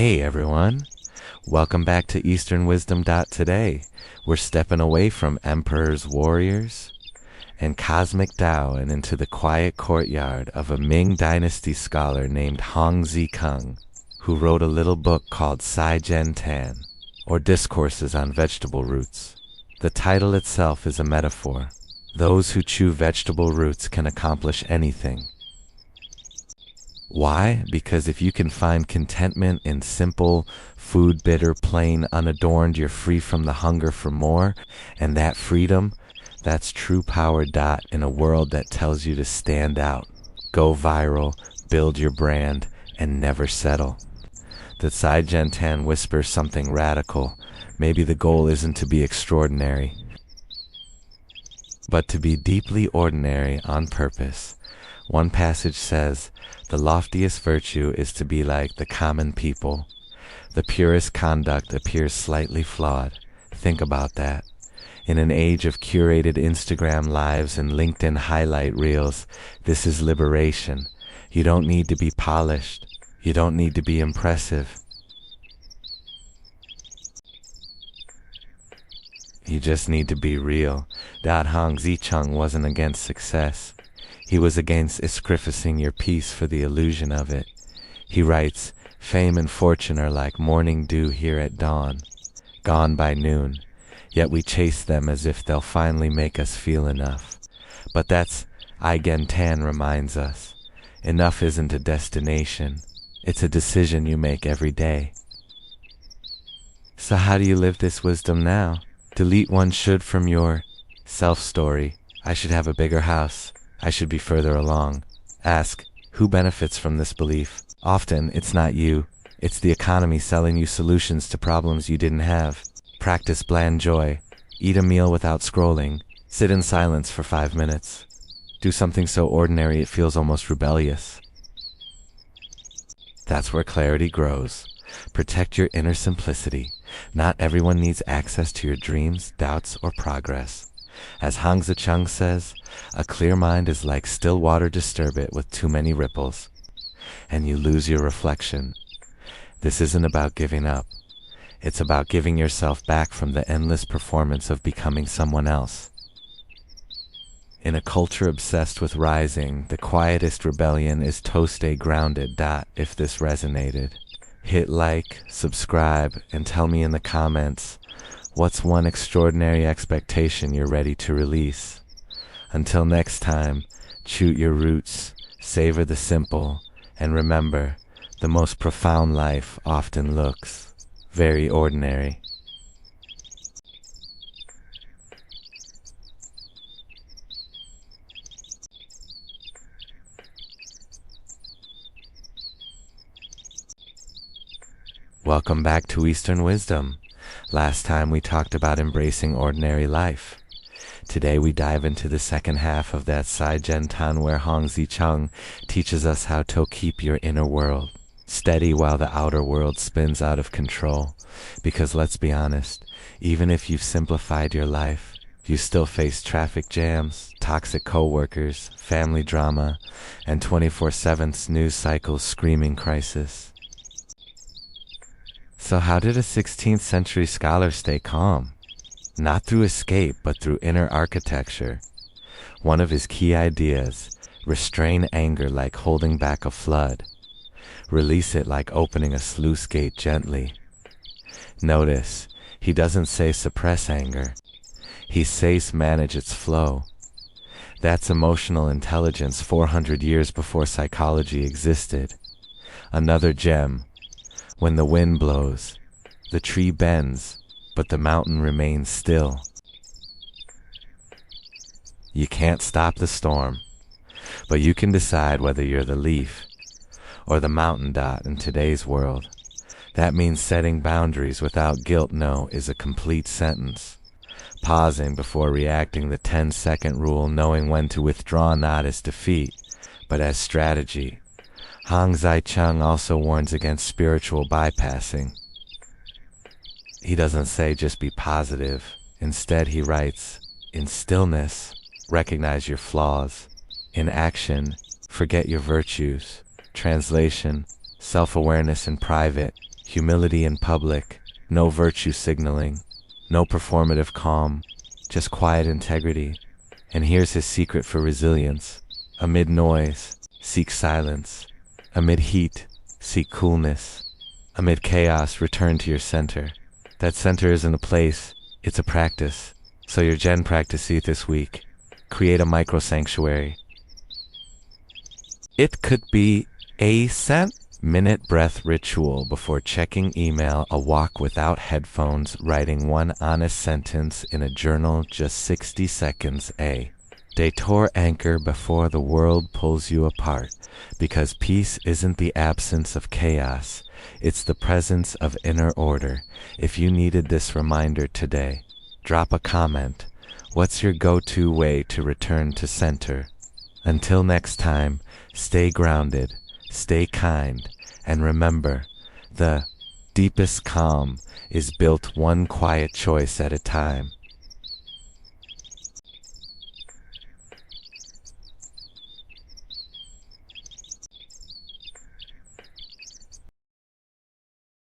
Hey everyone, welcome back to Eastern Wisdom. Today, we're stepping away from emperors, warriors, and cosmic Tao and into the quiet courtyard of a Ming Dynasty scholar named Hong Zikeng, who wrote a little book called Cai Gen Tan, or Discourses on Vegetable Roots. The title itself is a metaphor. Those who chew vegetable roots can accomplish anything. Why? Because if you can find contentment in simple food, bitter, plain, unadorned, you're free from the hunger for more, and that freedom, that's true power. In a world that tells you to stand out, go viral, build your brand, and never settle. The Cai Gen Tan whispers something radical. Maybe the goal isn't to be extraordinary, but to be deeply ordinary on purpose. One passage says, the loftiest virtue is to be like the common people. The purest conduct appears slightly flawed. Think about that. In an age of curated Instagram lives and LinkedIn highlight reels, this is liberation. You don't need to be polished. You don't need to be impressive. You just need to be real. Hong Zikeng wasn't against success. He was against sacrificing your peace for the illusion of it. He writes, fame and fortune are like morning dew here at dawn, gone by noon, yet we chase them as if they'll finally make us feel enough. But that's, Cai Gen Tan reminds us, enough isn't a destination, it's a decision you make every day. So how do you live this wisdom now? Delete one should from your self-story. I should have a bigger house. I should be further along. Ask, who benefits from this belief? Often, it's not you. It's the economy selling you solutions to problems you didn't have. Practice bland joy. Eat a meal without scrolling. Sit in silence for 5 minutes. Do something so ordinary it feels almost rebellious. That's where clarity grows. Protect your inner simplicity. Not everyone needs access to your dreams, doubts, or progress. As Hong Zikeng says, a clear mind is like still water. Disturb it with too many ripples, and you lose your reflection. This isn't about giving up. It's about giving yourself back from the endless performance of becoming someone else. In a culture obsessed with rising, the quietest rebellion is to stay grounded. If this resonated, hit like, subscribe, and tell me in the comments, what's one extraordinary expectation you're ready to release? Until next time, chew your roots, savor the simple, and remember, the most profound life often looks very ordinary. Welcome back to Eastern Wisdom. Last time we talked about embracing ordinary life. Today we dive into the second half of that Cai Gen Tan where Hong Zikeng teaches us how to keep your inner world steady while the outer world spins out of control. Because let's be honest, even if you've simplified your life, you still face traffic jams, toxic co-workers, family drama, and 24/7 news cycles screaming crisis. So how did a 16th century scholar stay calm? Not through escape, but through inner architecture. One of his key ideas, restrain anger like holding back a flood. Release it like opening a sluice gate gently. Notice, he doesn't say suppress anger. He says manage its flow. That's emotional intelligence 400 years before psychology existed. Another gem. When the wind blows, the tree bends, but the mountain remains still. You can't stop the storm, but you can decide whether you're the leaf or the mountain. In today's world, that means setting boundaries without guilt. No is a complete sentence. Pausing before reacting, the 10-second rule, knowing when to withdraw not as defeat, but as strategy. Hong Zikeng also warns against spiritual bypassing. He doesn't say just be positive. Instead, he writes, in stillness, recognize your flaws. In action, forget your virtues. Translation, self-awareness in private, humility in public, no virtue signaling, no performative calm, just quiet integrity. And here's his secret for resilience. Amid noise, seek silence. Amid heat, seek coolness. Amid chaos, return to your center. That center isn't a place, it's a practice. So your Gen practice this week. Create a micro sanctuary. It could be a minute breath ritual before checking email, a walk without headphones, writing one honest sentence in a journal, just 60 seconds, a detour anchor before the world pulls you apart, because peace isn't the absence of chaos, it's the presence of inner order. If you needed this reminder today, drop a comment. What's your go-to way to return to center? Until next time, stay grounded, stay kind, and remember, the deepest calm is built one quiet choice at a time.